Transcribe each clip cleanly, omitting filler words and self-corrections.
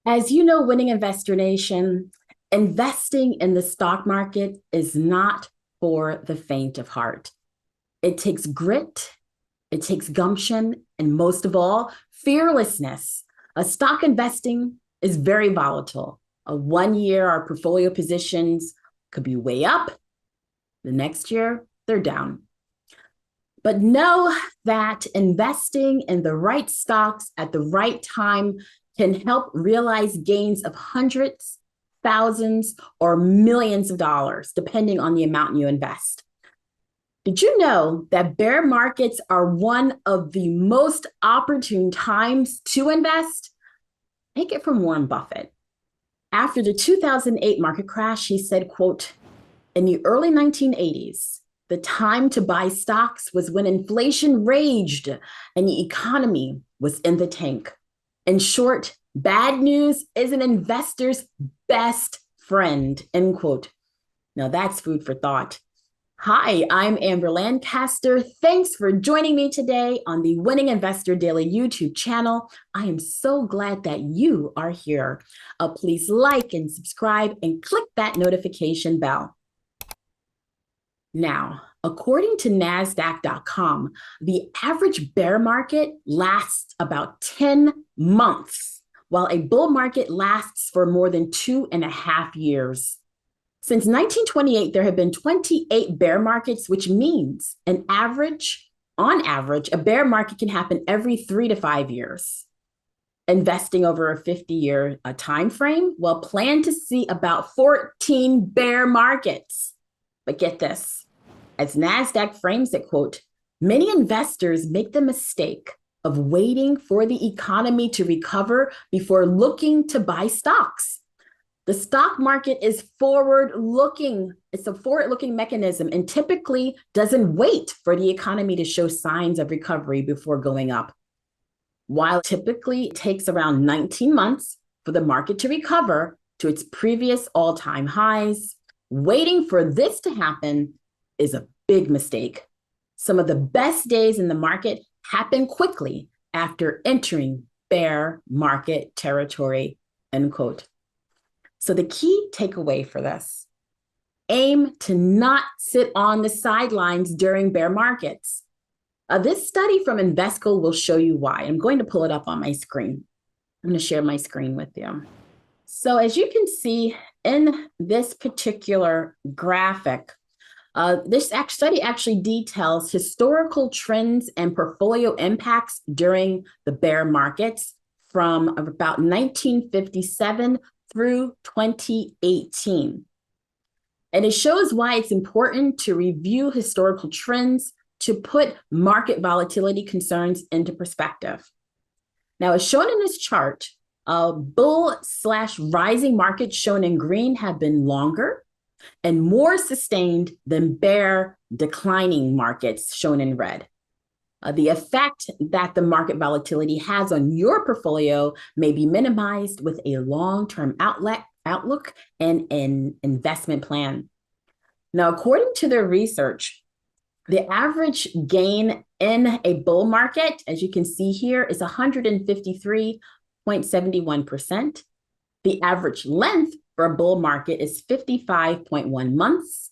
As you know, Winning Investor Nation, investing in the stock market is not for the faint of heart. It takes grit, it takes gumption, and most of all, fearlessness. A stock investing is very volatile. A 1 year, our portfolio positions could be way up. The next year, they're down. But know that investing in the right stocks at the right time can help realize gains of hundreds, thousands, or millions of dollars, depending on the amount you invest. Did you know that bear markets are one of the most opportune times to invest? Take it from Warren Buffett. After the 2008 market crash, he said, quote, in the early 1980s, the time to buy stocks was when inflation raged and the economy was in the tank. In short, bad news is an investor's best friend, end quote. Now that's food for thought. Hi, I'm Amber Lancaster. Thanks for joining me today on the Winning Investor Daily YouTube channel. I am so glad that you are here. Please like and subscribe and click that notification bell. Now, according to NASDAQ.com, the average bear market lasts about 10 months, while a bull market lasts for more than 2.5 years. Since 1928, there have been 28 bear markets, which means on average, a bear market can happen every 3 to 5 years. Investing over a 50-year time frame, well, plan to see about 14 bear markets. But get this. As NASDAQ frames it, quote, many investors make the mistake of waiting for the economy to recover before looking to buy stocks. The stock market is forward-looking. It's a forward-looking mechanism and typically doesn't wait for the economy to show signs of recovery before going up. While typically it takes around 19 months for the market to recover to its previous all-time highs, waiting for this to happen is a big mistake. Some of the best days in the market happen quickly after entering bear market territory, end quote. So the key takeaway for this, aim to not sit on the sidelines during bear markets. This study from Invesco will show you why. I'm going to pull it up on my screen. I'm going to share my screen with you. So as you can see in this particular graphic, this study actually details historical trends and portfolio impacts during the bear markets from about 1957 through 2018. And it shows why it's important to review historical trends to put market volatility concerns into perspective. Now, as shown in this chart, bull/rising markets shown in green have been longer and more sustained than bear declining markets shown in red. The effect that the market volatility has on your portfolio may be minimized with a long-term outlook and an investment plan. Now, according to their research, the average gain in a bull market, as you can see here, is 153.71%. The average length for a bull market is 55.1 months,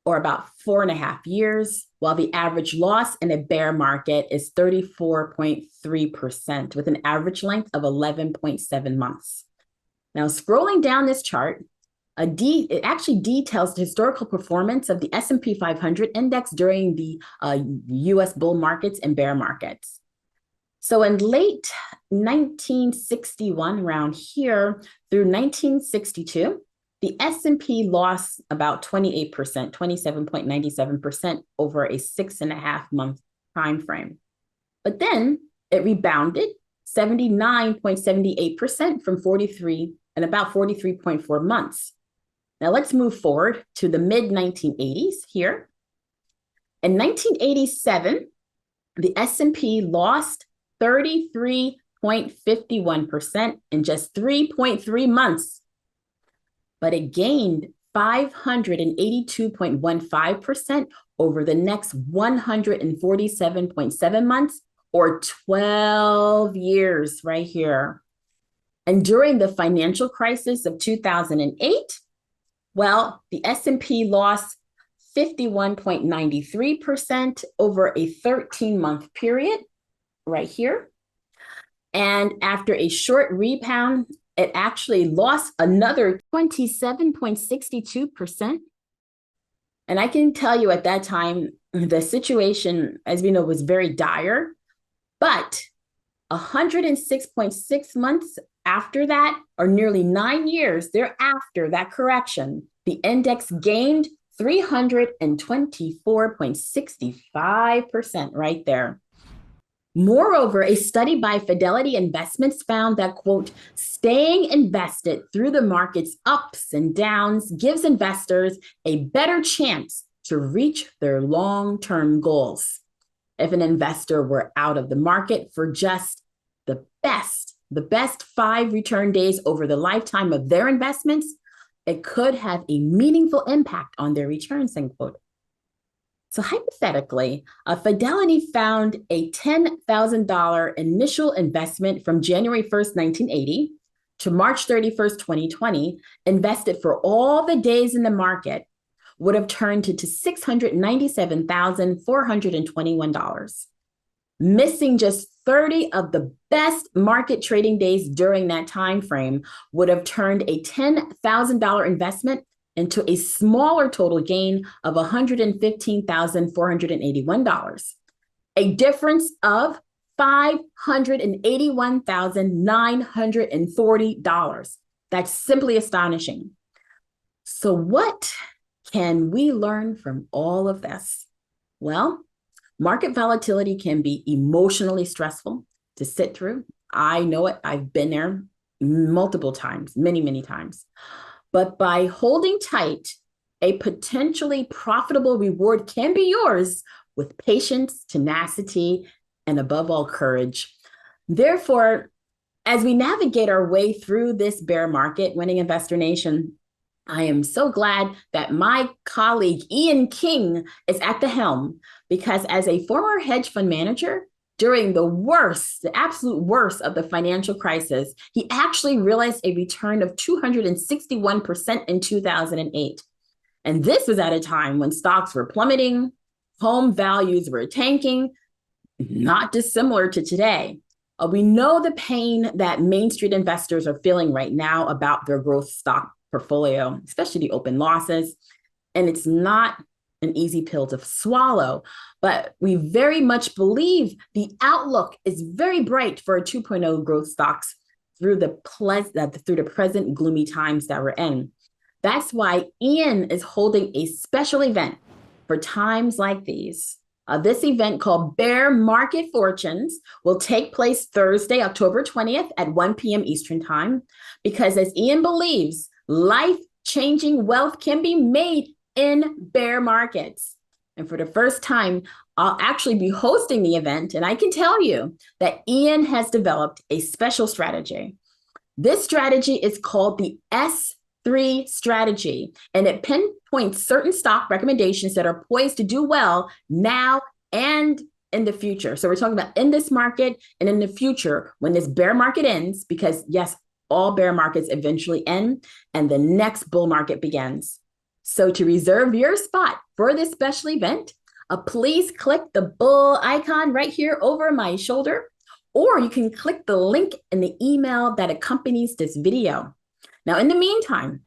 or about 4.5 years, while the average loss in a bear market is 34.3%, with an average length of 11.7 months. Now, scrolling down this chart, it actually details the historical performance of the S&P 500 index during the U.S. bull markets and bear markets. So in late 1961, around here, through 1962, the S&P lost about 28%, 27.97% over a 6.5-month time frame. But then it rebounded 79.78% from 43 and about 43.4 months. Now let's move forward to the mid-1980s here. In 1987, the S&P lost 33.51% in just 3.3 months, but it gained 582.15% over the next 147.7 months, or 12 years right here. And during the financial crisis of 2008, well, the S&P lost 51.93% over a 13-month period right here. And after a short rebound, it actually lost another 27.62%. And I can tell you at that time, the situation, as we know, was very dire. But 106.6 months after that, or nearly 9 years thereafter that correction, the index gained 324.65% right there. Moreover, a study by Fidelity Investments found that, quote, staying invested through the market's ups and downs gives investors a better chance to reach their long-term goals. If an investor were out of the market for just the best 5 return days over the lifetime of their investments, it could have a meaningful impact on their returns, end quote. So hypothetically, Fidelity found a $10,000 initial investment from January 1st, 1980 to March 31st, 2020, invested for all the days in the market, would have turned to $697,421. Missing just 30 of the best market trading days during that time frame would have turned a $10,000 investment into a smaller total gain of $115,481, a difference of $581,940. That's simply astonishing. So what can we learn from all of this? Well, market volatility can be emotionally stressful to sit through. I know it. I've been there multiple times, many, many times. But by holding tight, a potentially profitable reward can be yours with patience, tenacity, and above all, courage. Therefore, as we navigate our way through this bear market, Winning Investor Nation, I am so glad that my colleague Ian King is at the helm, because as a former hedge fund manager, during the absolute worst of the financial crisis, he actually realized a return of 261% in 2008. And this was at a time when stocks were plummeting, home values were tanking, not dissimilar to today. We know the pain that Main Street investors are feeling right now about their growth stock portfolio, especially the open losses. And it's not an easy pill to swallow, but we very much believe the outlook is very bright for a 2.0 growth stocks through the present gloomy times that we're in. That's why Ian is holding a special event for times like these. This event, called Bear Market Fortunes, will take place Thursday, October 20th at 1 p.m. Eastern Time, because as Ian believes, life-changing wealth can be made in bear markets. And for the first time, I'll actually be hosting the event, and I can tell you that Ian has developed a special strategy. This strategy is called the S3 strategy, and it pinpoints certain stock recommendations that are poised to do well now and in the future. So we're talking about in this market and in the future when this bear market ends, because yes, all bear markets eventually end and the next bull market begins. So to reserve your spot for this special event, please click the bull icon right here over my shoulder, or you can click the link in the email that accompanies this video. Now, in the meantime,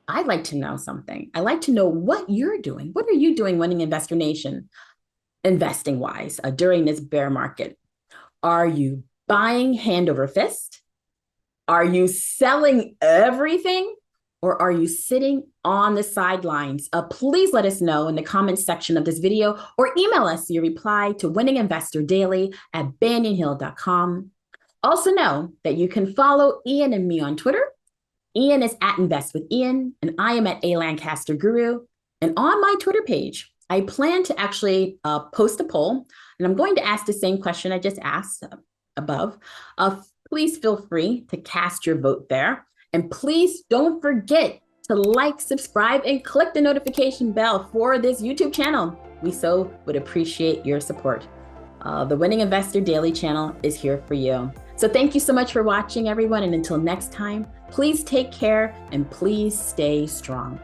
I'd like to know something. I'd like to know what you're doing. What are you doing, Winning Investor Nation, investing-wise during this bear market? Are you buying hand over fist? Are you selling everything? Or are you sitting on the sidelines? Please let us know in the comments section of this video, or email us your reply to winninginvestordaily@banyonhill.com. Also know that you can follow Ian and me on Twitter. Ian is at Invest with Ian, and I am at A Lancaster Guru. And on my Twitter page, I plan to actually post a poll, and I'm going to ask the same question I just asked above. Please feel free to cast your vote there. And please don't forget to like, subscribe, and click the notification bell for this YouTube channel. We so would appreciate your support. The Winning Investor Daily channel is here for you. So thank you so much for watching, everyone. And until next time, please take care and please stay strong.